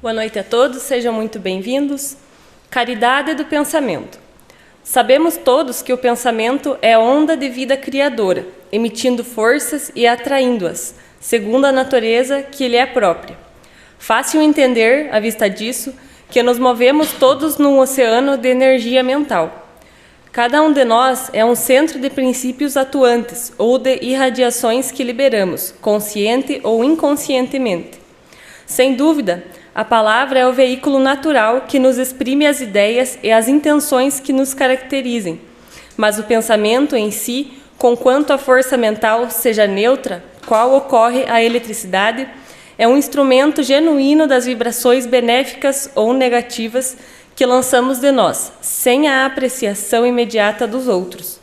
Boa noite a todos, sejam muito bem-vindos. Caridade do pensamento. Sabemos todos que o pensamento é onda de vida criadora, emitindo forças e atraindo-as, segundo a natureza que lhe é própria. Fácil entender, à vista disso, que nos movemos todos num oceano de energia mental. Cada um de nós é um centro de princípios atuantes ou de irradiações que liberamos, consciente ou inconscientemente. Sem dúvida, a palavra é o veículo natural que nos exprime as ideias e as intenções que nos caracterizem. Mas o pensamento em si, conquanto a força mental seja neutra, qual ocorre a eletricidade, é um instrumento genuíno das vibrações benéficas ou negativas que lançamos de nós, sem a apreciação imediata dos outros.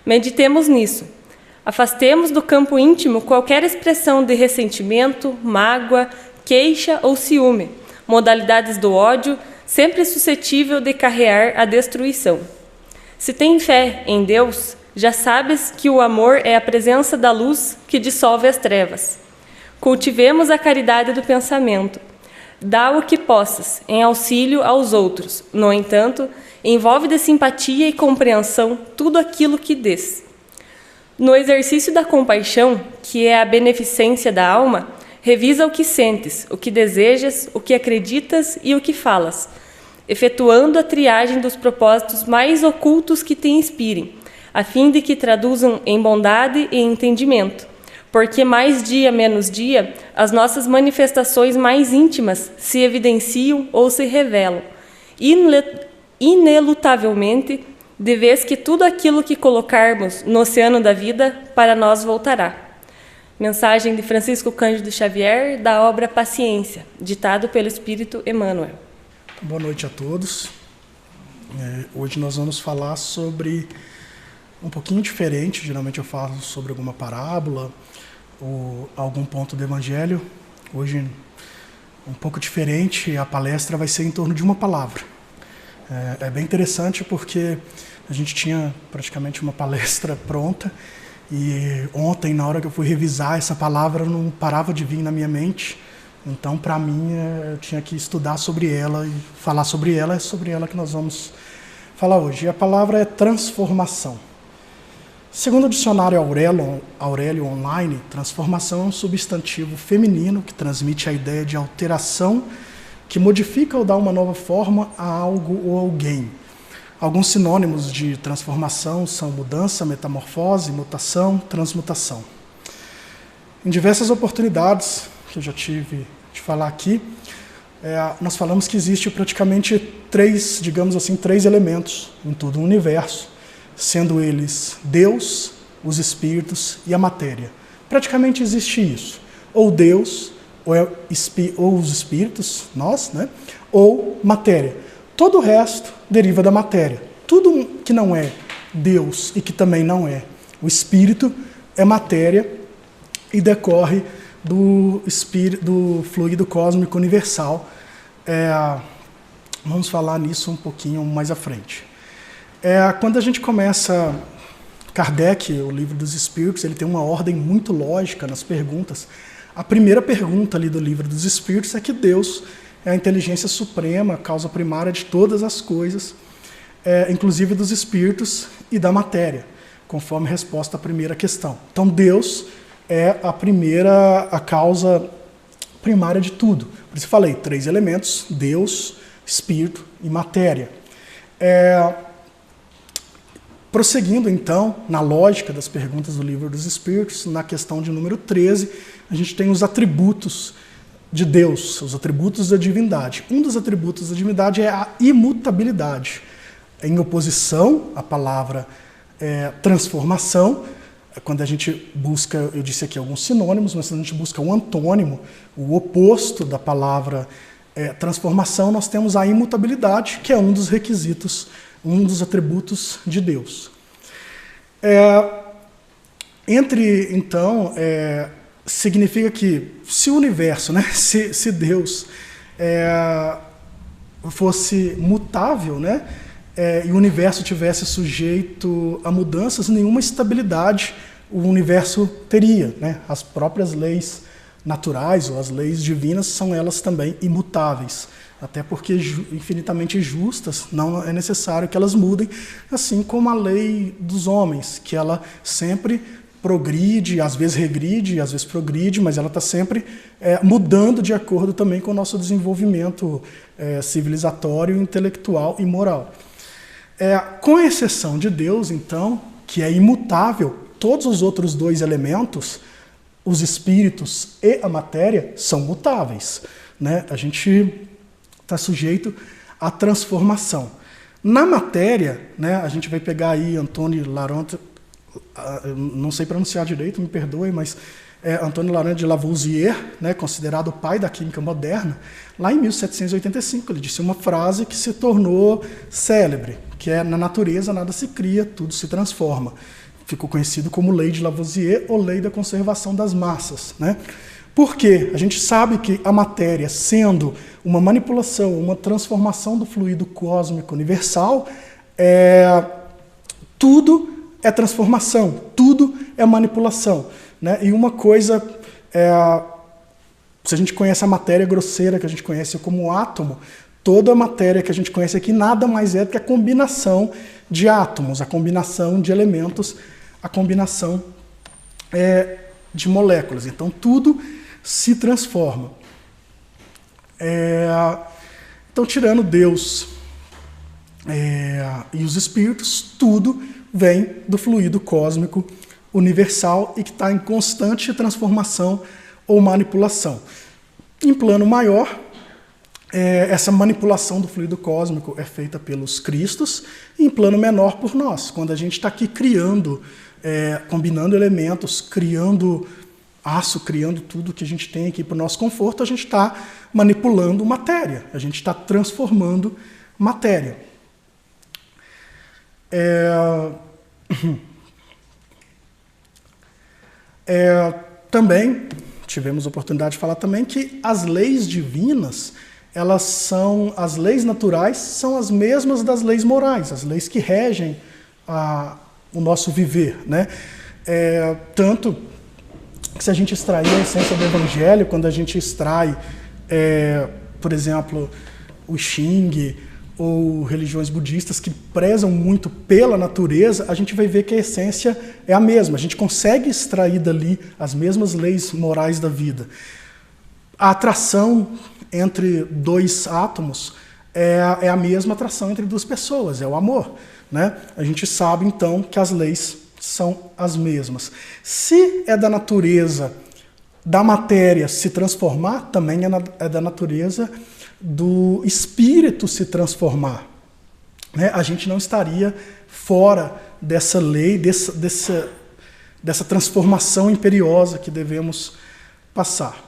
Meditemos nisso. Afastemos do campo íntimo qualquer expressão de ressentimento, mágoa, queixa ou ciúme, modalidades do ódio, sempre suscetível de carrear a destruição. Se tem fé em Deus, já sabes que o amor é a presença da luz que dissolve as trevas. Cultivemos a caridade do pensamento. Dá o que possas, em auxílio aos outros. No entanto, envolve de simpatia e compreensão tudo aquilo que dês. No exercício da compaixão, que é a beneficência da alma, revisa o que sentes, o que desejas, o que acreditas e o que falas, efetuando a triagem dos propósitos mais ocultos que te inspirem, a fim de que traduzam em bondade e entendimento, porque mais dia menos dia, as nossas manifestações mais íntimas se evidenciam ou se revelam, inelutavelmente, de vez que tudo aquilo que colocarmos no oceano da vida para nós voltará. Mensagem de Francisco Cândido Xavier, da obra Paciência, ditado pelo Espírito Emmanuel. Boa noite a todos. Hoje nós vamos falar sobre um pouquinho diferente. Geralmente eu falo sobre alguma parábola ou algum ponto do Evangelho. Hoje, um pouco diferente, a palestra vai ser em torno de uma palavra. É bem interessante porque a gente tinha praticamente uma palestra pronta. E ontem, na hora que eu fui revisar essa palavra, não parava de vir na minha mente. Então, para mim, eu tinha que estudar sobre ela e falar sobre ela. É sobre ela que nós vamos falar hoje. E a palavra é transformação. Segundo o dicionário Aurélio Online, transformação é um substantivo feminino que transmite a ideia de alteração, que modifica ou dá uma nova forma a algo ou alguém. Alguns sinônimos de transformação são mudança, metamorfose, mutação, transmutação. Em diversas oportunidades que eu já tive de falar aqui, nós falamos que existe praticamente três elementos em todo o universo, sendo eles Deus, os espíritos e a matéria. Praticamente existe isso. Ou Deus, ou os espíritos, nós, né? Ou matéria. Todo o resto deriva da matéria. Tudo que não é Deus e que também não é o Espírito é matéria e decorre do fluido cósmico universal. Vamos falar nisso um pouquinho mais à frente. Quando a gente começa Kardec, o Livro dos Espíritos, ele tem uma ordem muito lógica nas perguntas. A primeira pergunta ali do Livro dos Espíritos é que Deus é a inteligência suprema, a causa primária de todas as coisas, inclusive dos espíritos e da matéria, conforme a resposta à primeira questão. Então, Deus é a causa primária de tudo. Por isso eu falei, três elementos, Deus, espírito e matéria. Prosseguindo, então, na lógica das perguntas do Livro dos Espíritos, na questão de número 13, a gente tem os atributos de Deus, os atributos da divindade. Um dos atributos da divindade é a imutabilidade. Em oposição à palavra transformação, quando a gente busca, eu disse aqui alguns sinônimos, mas quando a gente busca um antônimo, o oposto da palavra transformação, nós temos a imutabilidade, que é um dos requisitos, um dos atributos de Deus. Significa que se o universo, né, se Deus fosse mutável, né, e o universo tivesse sujeito a mudanças, nenhuma estabilidade o universo teria, né? As próprias leis naturais, ou as leis divinas, são elas também imutáveis. Até porque infinitamente justas, não é necessário que elas mudem, assim como a lei dos homens, que ela sempre progride, às vezes regride, às vezes progride, mas ela está sempre mudando de acordo também com o nosso desenvolvimento civilizatório, intelectual e moral. Com exceção de Deus, então, que é imutável, todos os outros dois elementos, os espíritos e a matéria, são mutáveis, né? A gente está sujeito à transformação. Na matéria, né, a gente vai pegar aí Antônio Laurent, não sei pronunciar direito, me perdoe, mas Antônio Laurent de Lavoisier, né, considerado o pai da química moderna, lá em 1785, ele disse uma frase que se tornou célebre, que é: na natureza nada se cria, tudo se transforma. Ficou conhecido como lei de Lavoisier ou lei da conservação das massas, né? Por quê? A gente sabe que a matéria, sendo uma manipulação, uma transformação do fluido cósmico universal, tudo é transformação, tudo é manipulação, né? E uma coisa, se a gente conhece a matéria grosseira, que a gente conhece como átomo, toda a matéria que a gente conhece aqui nada mais é do que a combinação de átomos, a combinação de elementos, a combinação de moléculas. Então, tudo se transforma. Então, tirando Deus e os espíritos, tudo vem do fluido cósmico universal e que está em constante transformação ou manipulação. Em plano maior, essa manipulação do fluido cósmico é feita pelos cristos, e em plano menor por nós, quando a gente está aqui criando, combinando elementos, criando aço, criando tudo que a gente tem aqui para o nosso conforto, a gente está manipulando matéria, a gente está transformando matéria. Também tivemos a oportunidade de falar também que as leis divinas, as leis naturais são as mesmas das leis morais, as leis que regem o nosso viver, né? Tanto que se a gente extrair a essência do Evangelho, quando a gente extrai, por exemplo, o Xing ou religiões budistas que prezam muito pela natureza, a gente vai ver que a essência é a mesma. A gente consegue extrair dali as mesmas leis morais da vida. A atração entre dois átomos é a mesma atração entre duas pessoas, é o amor, né? A gente sabe, então, que as leis são as mesmas. Se é da natureza da matéria se transformar, também é da natureza do espírito se transformar, né? A gente não estaria fora dessa lei, dessa transformação imperiosa que devemos passar.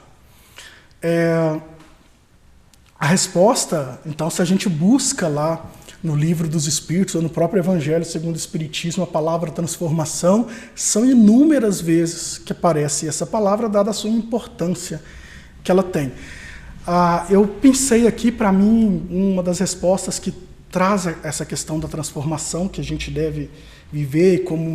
A resposta, então, se a gente busca lá no Livro dos Espíritos, ou no próprio Evangelho segundo o Espiritismo, a palavra transformação, são inúmeras vezes que aparece essa palavra, dada a sua importância que ela tem. Eu pensei aqui, para mim, uma das respostas que traz essa questão da transformação que a gente deve viver como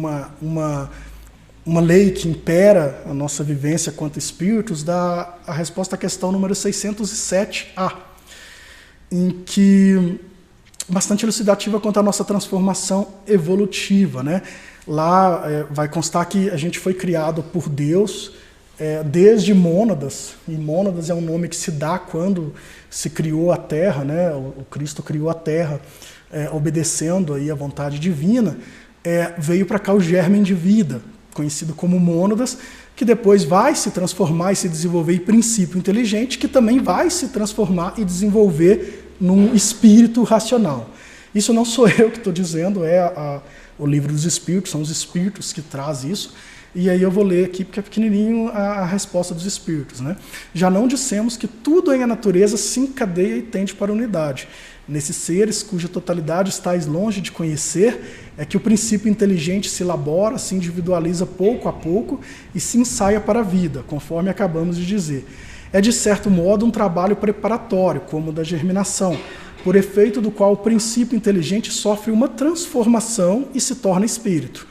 uma lei que impera a nossa vivência quanto espíritos, dá a resposta à questão número 607A, em que bastante elucidativa quanto à nossa transformação evolutiva, né? Lá vai constar que a gente foi criado por Deus desde mônadas, e mônadas é um nome que se dá quando se criou a Terra, né? O Cristo criou a Terra, obedecendo aí a vontade divina, veio para cá o germe de vida, conhecido como mônadas, que depois vai se transformar e se desenvolver em princípio inteligente, que também vai se transformar e desenvolver num espírito racional. Isso não sou eu que estou dizendo, o Livro dos Espíritos, são os espíritos que trazem isso, e aí eu vou ler aqui, porque é pequenininho a resposta dos espíritos, né? Já não dissemos que tudo em a natureza se encadeia e tende para a unidade. Nesses seres, cuja totalidade estáis longe de conhecer, é que o princípio inteligente se elabora, se individualiza pouco a pouco e se ensaia para a vida, conforme acabamos de dizer. É, de certo modo, um trabalho preparatório, como o da germinação, por efeito do qual o princípio inteligente sofre uma transformação e se torna espírito.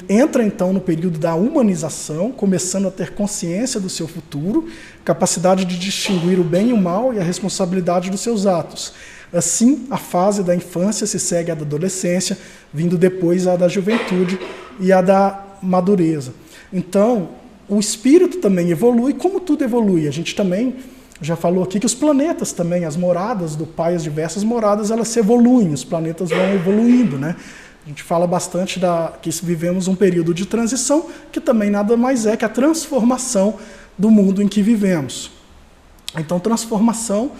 Entra, então, no período da humanização, começando a ter consciência do seu futuro, capacidade de distinguir o bem e o mal e a responsabilidade dos seus atos. Assim, a fase da infância se segue à da adolescência, vindo depois a da juventude e a da madureza. Então, o espírito também evolui, como tudo evolui. A gente também já falou aqui que os planetas também, as moradas do Pai, as diversas moradas, elas se evoluem, os planetas vão evoluindo, né? A gente fala bastante que vivemos um período de transição, que também nada mais é que a transformação do mundo em que vivemos. Então, transformação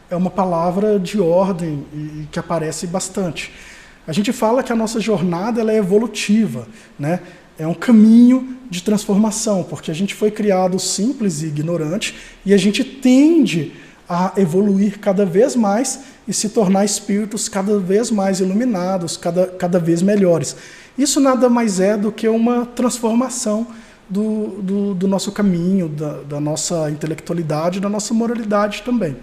é uma palavra de ordem e que aparece bastante. A gente fala que a nossa jornada ela é evolutiva, né? É um caminho de transformação, porque a gente foi criado simples e ignorante e a gente tende a evoluir cada vez mais e se tornar espíritos cada vez mais iluminados, cada vez melhores. Isso nada mais é do que uma transformação do nosso caminho, da nossa intelectualidade, da nossa moralidade também.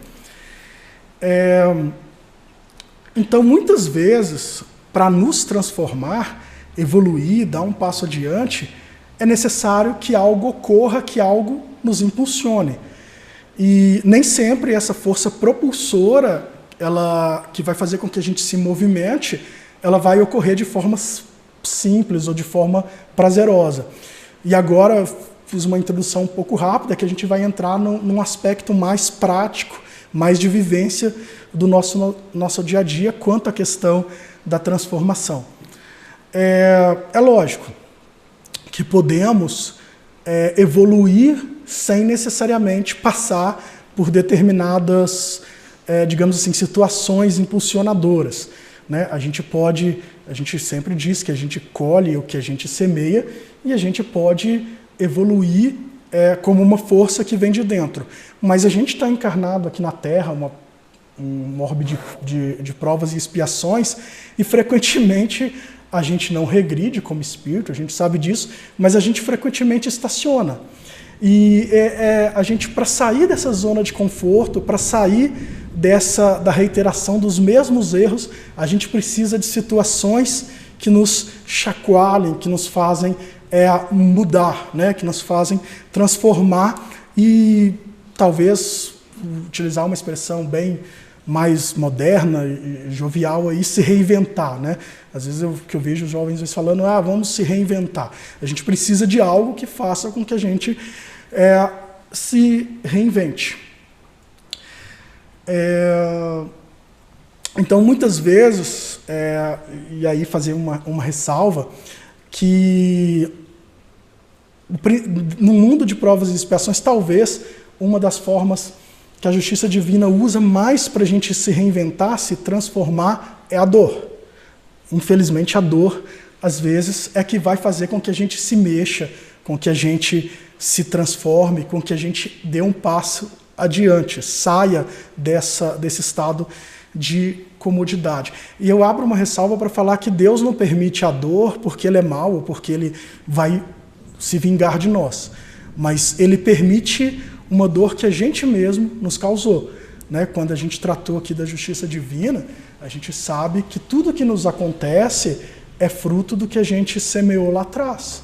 Então, muitas vezes, para nos transformar, evoluir, dar um passo adiante, é necessário que algo ocorra, que algo nos impulsione. E nem sempre essa força propulsora, que vai fazer com que a gente se movimente, ela vai ocorrer de forma simples ou de forma prazerosa. E agora, fiz uma introdução um pouco rápida, que a gente vai entrar num aspecto mais prático, mais de vivência do nosso dia a dia, quanto à questão da transformação. É lógico que podemos evoluir sem necessariamente passar por determinadas, digamos assim, situações impulsionadoras, né? A gente sempre diz que a gente colhe o que a gente semeia e a gente pode evoluir como uma força que vem de dentro. Mas a gente está encarnado aqui na Terra, um orbe de provas e expiações, e frequentemente a gente não regride como espírito, a gente sabe disso, mas a gente frequentemente estaciona. E a gente, para sair dessa zona de conforto, para sair da reiteração dos mesmos erros, a gente precisa de situações que nos chacoalhem, que nos fazem mudar, né? Que nos fazem transformar e talvez utilizar uma expressão bem mais moderna e jovial aí, se reinventar, né? Às vezes eu vejo os jovens falando, vamos se reinventar. A gente precisa de algo que faça com que a gente se reinvente. Então, muitas vezes, e aí fazer uma ressalva, que no mundo de provas e expiações, talvez uma das formas que a justiça divina usa mais para a gente se reinventar, se transformar, é a dor. Infelizmente, a dor, às vezes, é que vai fazer com que a gente se mexa, com que a gente se transforme, com que a gente dê um passo adiante, saia desse estado de comodidade. E eu abro uma ressalva para falar que Deus não permite a dor porque Ele é mau ou porque Ele vai se vingar de nós. Mas Ele permite uma dor que a gente mesmo nos causou, né? Quando a gente tratou aqui da justiça divina, a gente sabe que tudo que nos acontece é fruto do que a gente semeou lá atrás.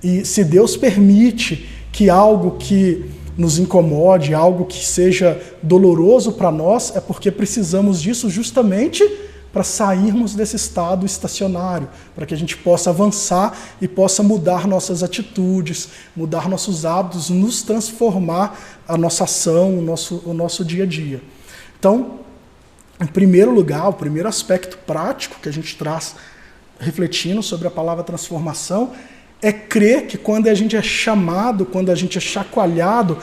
E se Deus permite que algo que nos incomode, algo que seja doloroso para nós, é porque precisamos disso justamente para sairmos desse estado estacionário, para que a gente possa avançar e possa mudar nossas atitudes, mudar nossos hábitos, nos transformar a nossa ação, o nosso dia a dia. Então, em primeiro lugar, o primeiro aspecto prático que a gente traz refletindo sobre a palavra transformação é crer que quando a gente é chamado, quando a gente é chacoalhado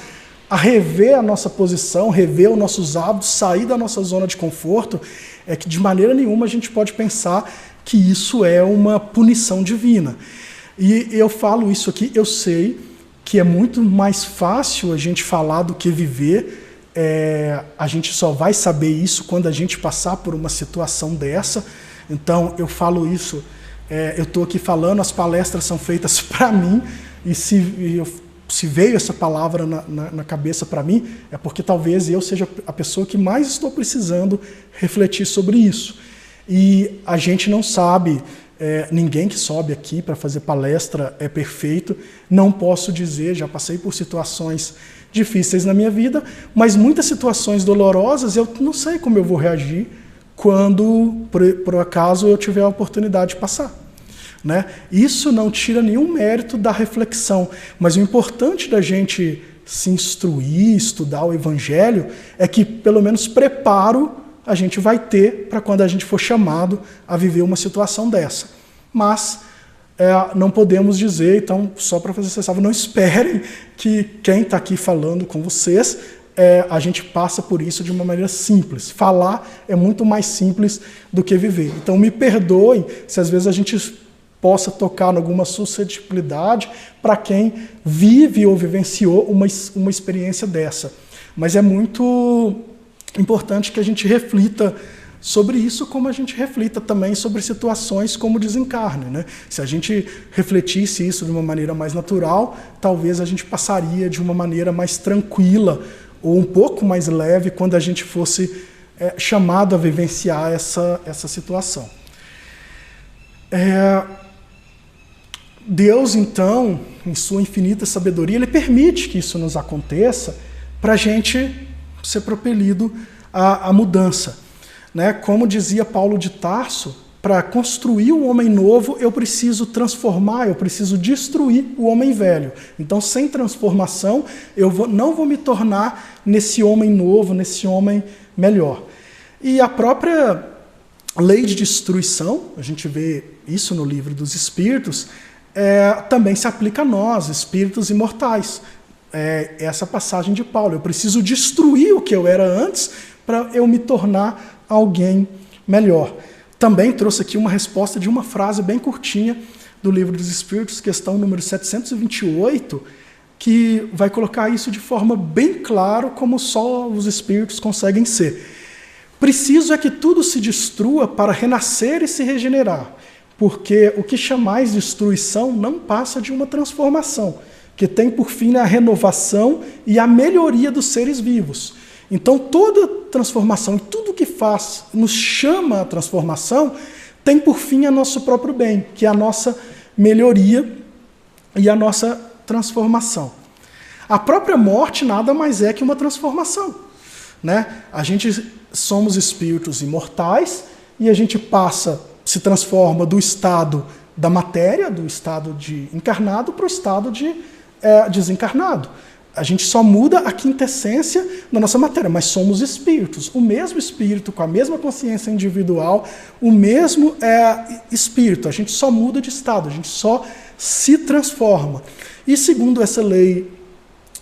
a rever a nossa posição, rever os nossos hábitos, sair da nossa zona de conforto, é que de maneira nenhuma a gente pode pensar que isso é uma punição divina. E eu falo isso aqui, eu sei que é muito mais fácil a gente falar do que viver, a gente só vai saber isso quando a gente passar por uma situação dessa. Então eu falo isso, eu estou aqui falando, as palestras são feitas para mim, e se veio essa palavra na cabeça para mim, é porque talvez eu seja a pessoa que mais estou precisando refletir sobre isso. E a gente não sabe ninguém que sobe aqui para fazer palestra é perfeito. Não posso dizer, já passei por situações difíceis na minha vida, mas muitas situações dolorosas eu não sei como eu vou reagir quando, por acaso, eu tiver a oportunidade de passar. Né? Isso não tira nenhum mérito da reflexão, mas o importante da gente se instruir, estudar o Evangelho, é que pelo menos preparo a gente vai ter para quando a gente for chamado a viver uma situação dessa. Mas não podemos dizer, então, só para fazer essa salva, não esperem que quem está aqui falando com vocês, a gente passa por isso de uma maneira simples. Falar é muito mais simples do que viver. Então me perdoem se às vezes a gente possa tocar em alguma suscetibilidade para quem vive ou vivenciou uma experiência dessa. Mas é muito importante que a gente reflita sobre isso, como a gente reflita também sobre situações como o desencarne. Né? Se a gente refletisse isso de uma maneira mais natural, talvez a gente passaria de uma maneira mais tranquila ou um pouco mais leve quando a gente fosse chamado a vivenciar essa situação. Deus, então, em sua infinita sabedoria, Ele permite que isso nos aconteça para a gente ser propelido à mudança. Né? Como dizia Paulo de Tarso, para construir um homem novo, eu preciso transformar, eu preciso destruir o homem velho. Então, sem transformação, não vou me tornar nesse homem novo, nesse homem melhor. E a própria lei de destruição, a gente vê isso no Livro dos Espíritos, também se aplica a nós, espíritos imortais. Essa passagem de Paulo. Eu preciso destruir o que eu era antes para eu me tornar alguém melhor. Também trouxe aqui uma resposta de uma frase bem curtinha do Livro dos Espíritos, questão número 728, que vai colocar isso de forma bem clara, como só os espíritos conseguem ser. Preciso é que tudo se destrua para renascer e se regenerar, porque o que chamais destruição não passa de uma transformação, que tem por fim a renovação e a melhoria dos seres vivos. Então, toda transformação e tudo que faz, nos chama a transformação, tem por fim a nosso próprio bem, que é a nossa melhoria e a nossa transformação. A própria morte nada mais é que uma transformação. Né? A gente somos espíritos imortais e a gente se transforma do estado da matéria, do estado de encarnado, para o estado de desencarnado. A gente só muda a quintessência da nossa matéria, mas somos espíritos. O mesmo espírito, com a mesma consciência individual, o mesmo espírito. A gente só muda de estado, a gente só se transforma. E segundo essa lei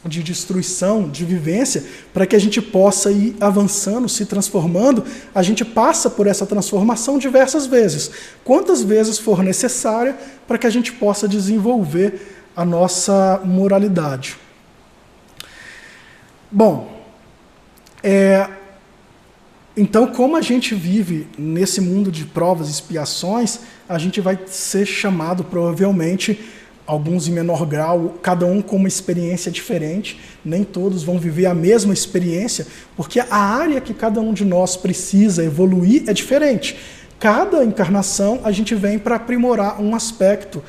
de destruição, de vivência, para que a gente possa ir avançando, se transformando, a gente passa por essa transformação diversas vezes. Quantas vezes for necessária para que a gente possa desenvolver a nossa moralidade. Bom, então, como a gente vive nesse mundo de provas e expiações, a gente vai ser chamado, provavelmente, alguns em menor grau, cada um com uma experiência diferente, nem todos vão viver a mesma experiência, porque a área que cada um de nós precisa evoluir é diferente. Cada encarnação a gente vem para aprimorar um aspecto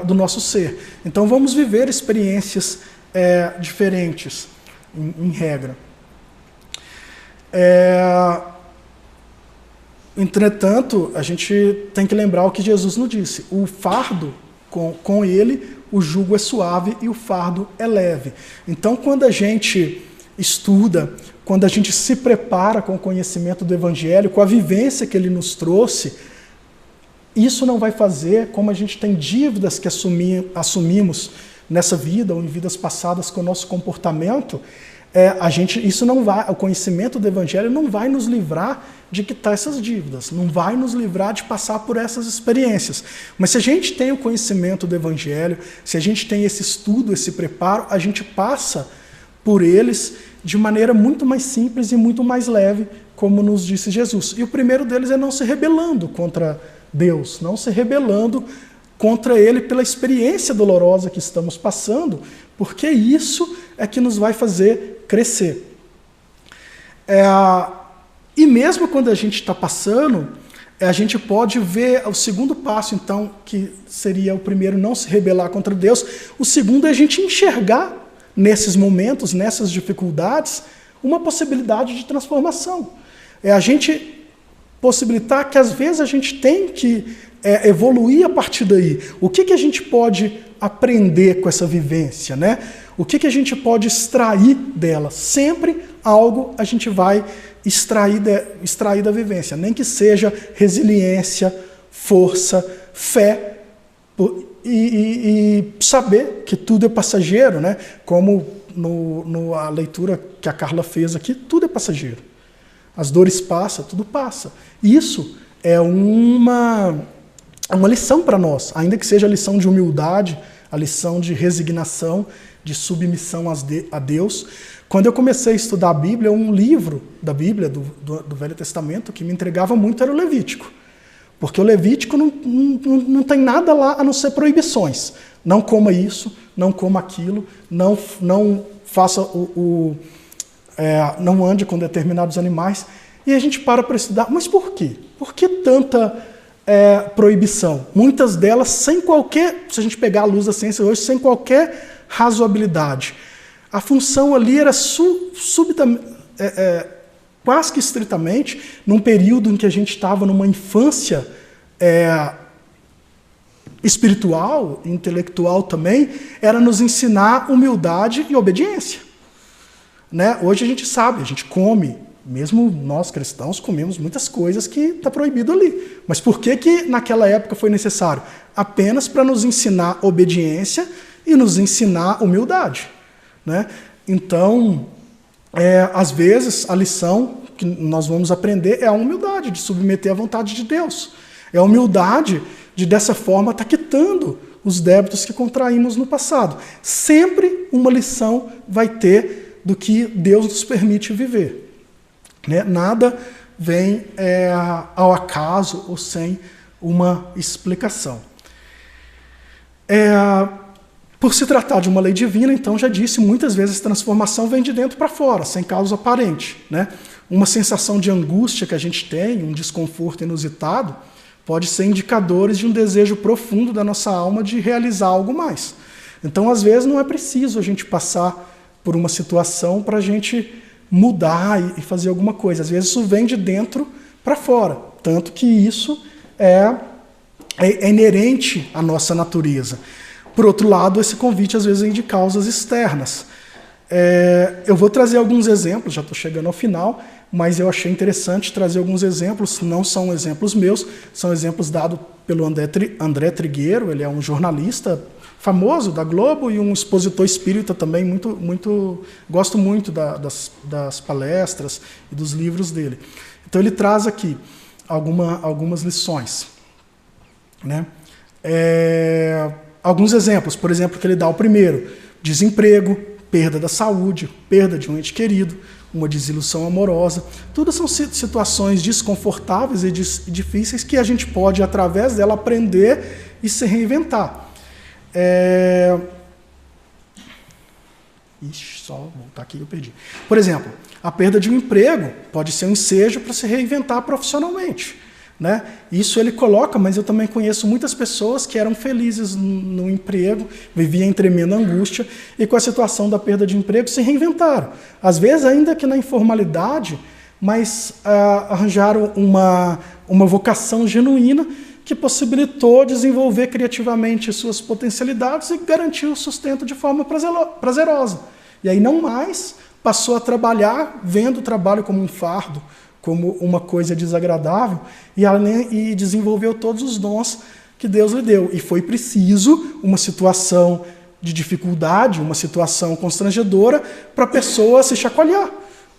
do nosso ser. Então vamos viver experiências diferentes, em regra. Entretanto, a gente tem que lembrar o que Jesus nos disse. O fardo, com ele, o jugo é suave e o fardo é leve. Então, quando a gente estuda, quando a gente se prepara com o conhecimento do Evangelho, com a vivência que ele nos trouxe, isso não vai fazer, como a gente tem dívidas que assumimos nessa vida ou em vidas passadas com o nosso comportamento, o conhecimento do Evangelho não vai nos livrar de quitar essas dívidas, não vai nos livrar de passar por essas experiências. Mas se a gente tem o conhecimento do Evangelho, se a gente tem esse estudo, esse preparo, a gente passa por eles de maneira muito mais simples e muito mais leve, como nos disse Jesus. E o primeiro deles é não se rebelando contra Deus, não se rebelando contra Ele pela experiência dolorosa que estamos passando, porque isso é que nos vai fazer crescer. E mesmo quando a gente está passando, A gente pode ver o segundo passo, então, que seria o primeiro, não se rebelar contra Deus. O segundo é a gente enxergar nesses momentos, nessas dificuldades, uma possibilidade de transformação. É a gente possibilitar que, às vezes, a gente tem que evoluir a partir daí. O que a gente pode aprender com essa vivência, né? O que a gente pode extrair dela? Sempre algo a gente vai extrair da vivência, nem que seja resiliência, força, fé e saber que tudo é passageiro, né? Como a leitura que a Carla fez aqui, tudo é passageiro. As dores passam, tudo passa. Isso é uma lição para nós, ainda que seja a lição de humildade, a lição de resignação, de submissão a Deus. Quando eu comecei a estudar a Bíblia, um livro da Bíblia, do Velho Testamento, que me entregava muito era o Levítico. Porque o Levítico não tem nada lá a não ser proibições. Não coma isso, não coma aquilo, não faça não ande com determinados animais. E a gente para estudar. Mas por quê? Por que tanta proibição? Muitas delas sem qualquer, se a gente pegar a luz da ciência hoje, sem qualquer razoabilidade. A função ali era quase que estritamente, num período em que a gente estava numa infância espiritual, intelectual também, era nos ensinar humildade e obediência. Né? Hoje a gente sabe, a gente come, mesmo nós cristãos comemos muitas coisas que está proibido ali. Mas por que naquela época foi necessário? Apenas para nos ensinar obediência e nos ensinar humildade. Né? Então, às vezes, a lição que nós vamos aprender é a humildade, de submeter à vontade de Deus. É a humildade de, dessa forma, estar quitando os débitos que contraímos no passado. Sempre uma lição vai ter do que Deus nos permite viver. Né? Nada vem ao acaso ou sem uma explicação. Por se tratar de uma lei divina, então, já disse, muitas vezes a transformação vem de dentro para fora, sem causa aparente. Né? Uma sensação de angústia que a gente tem, um desconforto inusitado, pode ser indicadores de um desejo profundo da nossa alma de realizar algo mais. Então, às vezes, não é preciso a gente passar por uma situação para a gente mudar e fazer alguma coisa. Às vezes, isso vem de dentro para fora. Tanto que isso é inerente à nossa natureza. Por outro lado, esse convite às vezes vem de causas externas. Eu vou trazer alguns exemplos, já estou chegando ao final, mas eu achei interessante trazer alguns exemplos, não são exemplos meus, são exemplos dados pelo André Trigueiro, ele é um jornalista famoso da Globo e um expositor espírita também, gosto muito das palestras e dos livros dele. Então ele traz aqui algumas lições. Né? Alguns exemplos, por exemplo, que ele dá o primeiro: desemprego, perda da saúde, perda de um ente querido, uma desilusão amorosa. Tudo são situações desconfortáveis e difíceis que a gente pode, através dela, aprender e se reinventar. Só voltar aqui, eu perdi. Por exemplo, a perda de um emprego pode ser um ensejo para se reinventar profissionalmente. Né? Isso ele coloca, mas eu também conheço muitas pessoas que eram felizes no emprego, viviam em tremenda angústia e com a situação da perda de emprego se reinventaram. Às vezes ainda que na informalidade, mas arranjaram uma vocação genuína que possibilitou desenvolver criativamente suas potencialidades e garantir o sustento de forma prazerosa. E aí não mais passou a trabalhar vendo o trabalho como um fardo, como uma coisa desagradável, e desenvolveu todos os dons que Deus lhe deu. E foi preciso uma situação de dificuldade, uma situação constrangedora, para a pessoa se chacoalhar.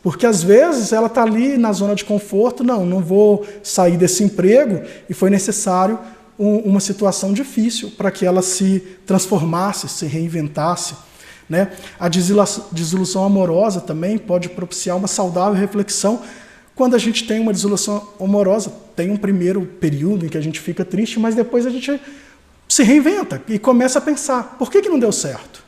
Porque, às vezes, ela está ali na zona de conforto, não vou sair desse emprego, e foi necessário uma situação difícil para que ela se transformasse, se reinventasse. Né? A desilusão amorosa também pode propiciar uma saudável reflexão. Quando a gente tem uma desilusão amorosa, tem um primeiro período em que a gente fica triste, mas depois a gente se reinventa e começa a pensar, por que não deu certo?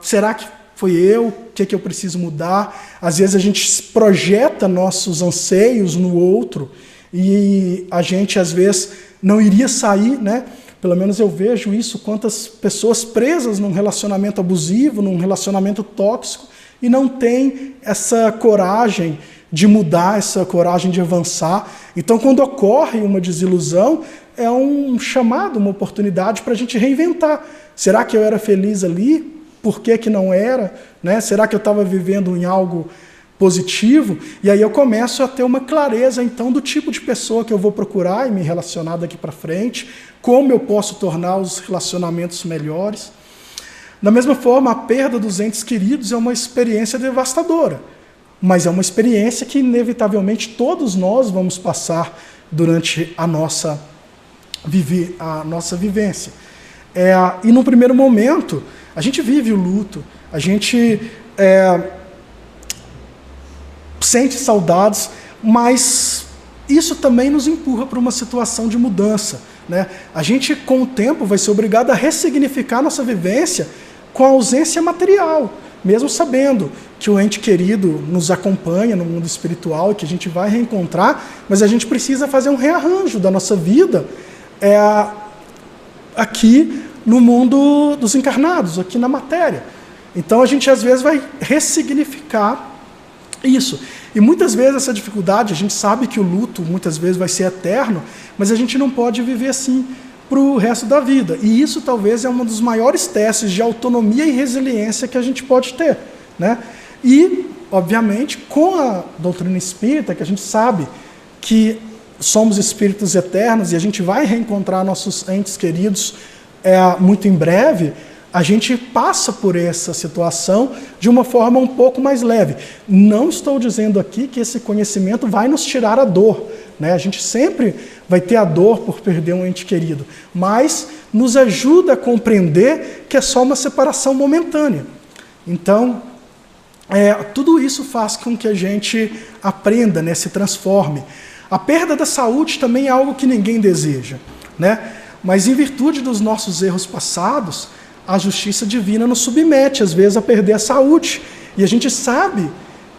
Será que Foi eu? O que eu preciso mudar? Às vezes a gente projeta nossos anseios no outro e a gente, às vezes, não iria sair, né? Pelo menos eu vejo isso, quantas pessoas presas num relacionamento abusivo, num relacionamento tóxico, e não tem essa coragem de mudar, essa coragem de avançar. Então, quando ocorre uma desilusão, é um chamado, uma oportunidade para a gente reinventar. Será que eu era feliz ali? Por que não era? Né? Será que eu estava vivendo em algo positivo? E aí eu começo a ter uma clareza, então, do tipo de pessoa que eu vou procurar e me relacionar daqui para frente, como eu posso tornar os relacionamentos melhores. Da mesma forma, a perda dos entes queridos é uma experiência devastadora, mas é uma experiência que, inevitavelmente, todos nós vamos passar durante a nossa vivência. E, num primeiro momento, a gente vive o luto, a gente sente saudades, mas isso também nos empurra para uma situação de mudança, né? A gente, com o tempo, vai ser obrigado a ressignificar nossa vivência com a ausência material, mesmo sabendo que o ente querido nos acompanha no mundo espiritual e que a gente vai reencontrar, mas a gente precisa fazer um rearranjo da nossa vida aqui no mundo dos encarnados, aqui na matéria. Então a gente às vezes vai ressignificar isso. E muitas vezes essa dificuldade, a gente sabe que o luto muitas vezes vai ser eterno, mas a gente não pode viver assim para o resto da vida. E isso talvez é um dos maiores testes de autonomia e resiliência que a gente pode ter, né? E, obviamente, com a doutrina espírita, que a gente sabe que somos espíritos eternos e a gente vai reencontrar nossos entes queridos muito em breve, a gente passa por essa situação de uma forma um pouco mais leve. Não estou dizendo aqui que esse conhecimento vai nos tirar a dor, né? A gente sempre vai ter a dor por perder um ente querido, mas nos ajuda a compreender que é só uma separação momentânea. Então, tudo isso faz com que a gente aprenda, né, se transforme. A perda da saúde também é algo que ninguém deseja, né? Mas em virtude dos nossos erros passados, a justiça divina nos submete, às vezes, a perder a saúde. E a gente sabe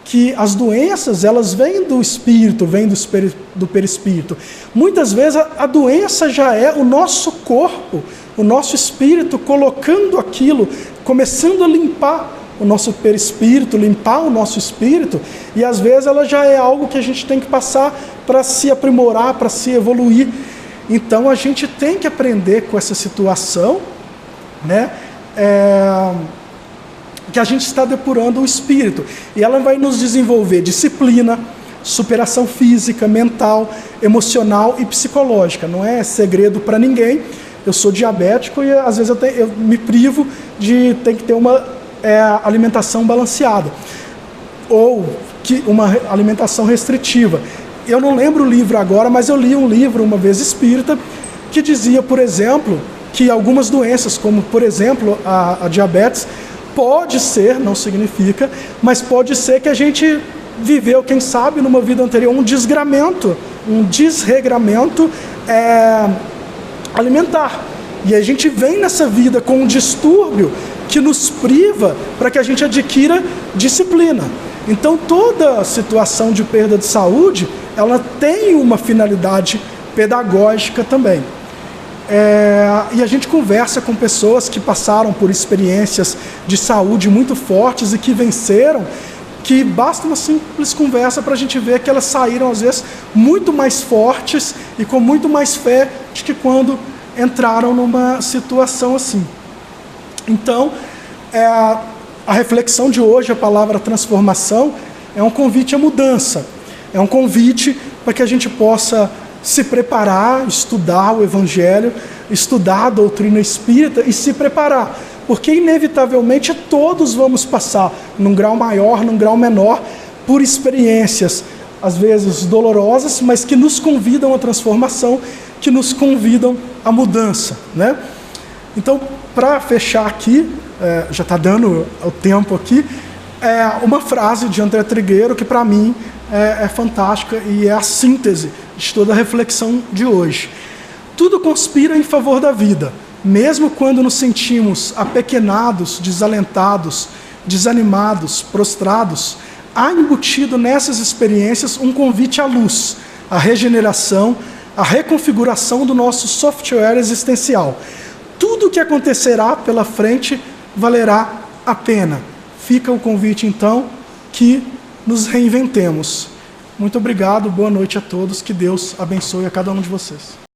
que as doenças, elas vêm do espírito, vêm do perispírito. Muitas vezes a doença já é o nosso corpo, o nosso espírito colocando aquilo, começando a limpar o nosso perispírito, limpar o nosso espírito, e às vezes ela já é algo que a gente tem que passar para se aprimorar, para se evoluir. Então a gente tem que aprender com essa situação, né? Que a gente está depurando o espírito, e ela vai nos desenvolver disciplina, superação física, mental, emocional e psicológica. Não é segredo para ninguém. Eu sou diabético e às vezes eu me privo de ter que ter uma alimentação balanceada ou uma alimentação restritiva. Eu não lembro o livro agora, mas eu li um livro uma vez espírita que dizia, por exemplo, que algumas doenças, como por exemplo a diabetes, pode ser, não significa, mas pode ser que a gente viveu, quem sabe, numa vida anterior, um desregramento alimentar. E a gente vem nessa vida com um distúrbio que nos priva para que a gente adquira disciplina. Então toda situação de perda de saúde, ela tem uma finalidade pedagógica também. E a gente conversa com pessoas que passaram por experiências de saúde muito fortes e que venceram, que basta uma simples conversa para a gente ver que elas saíram, às vezes, muito mais fortes e com muito mais fé do que quando entraram numa situação assim. Então, a reflexão de hoje, a palavra transformação, é um convite à mudança, é um convite para que a gente possa se preparar, estudar o Evangelho, estudar a doutrina espírita e se preparar, porque inevitavelmente todos vamos passar, num grau maior, num grau menor, por experiências, às vezes dolorosas, mas que nos convidam à transformação, que nos convidam à mudança, né? Então, para fechar aqui, já está dando o tempo aqui, uma frase de André Trigueiro que para mim é fantástica e é a síntese de toda a reflexão de hoje. Tudo conspira em favor da vida, mesmo quando nos sentimos apequenados, desalentados, desanimados, prostrados, há embutido nessas experiências um convite à luz, à regeneração, à reconfiguração do nosso software existencial. Tudo o que acontecerá pela frente valerá a pena. Fica o convite, então, que nos reinventemos. Muito obrigado, boa noite a todos, que Deus abençoe a cada um de vocês.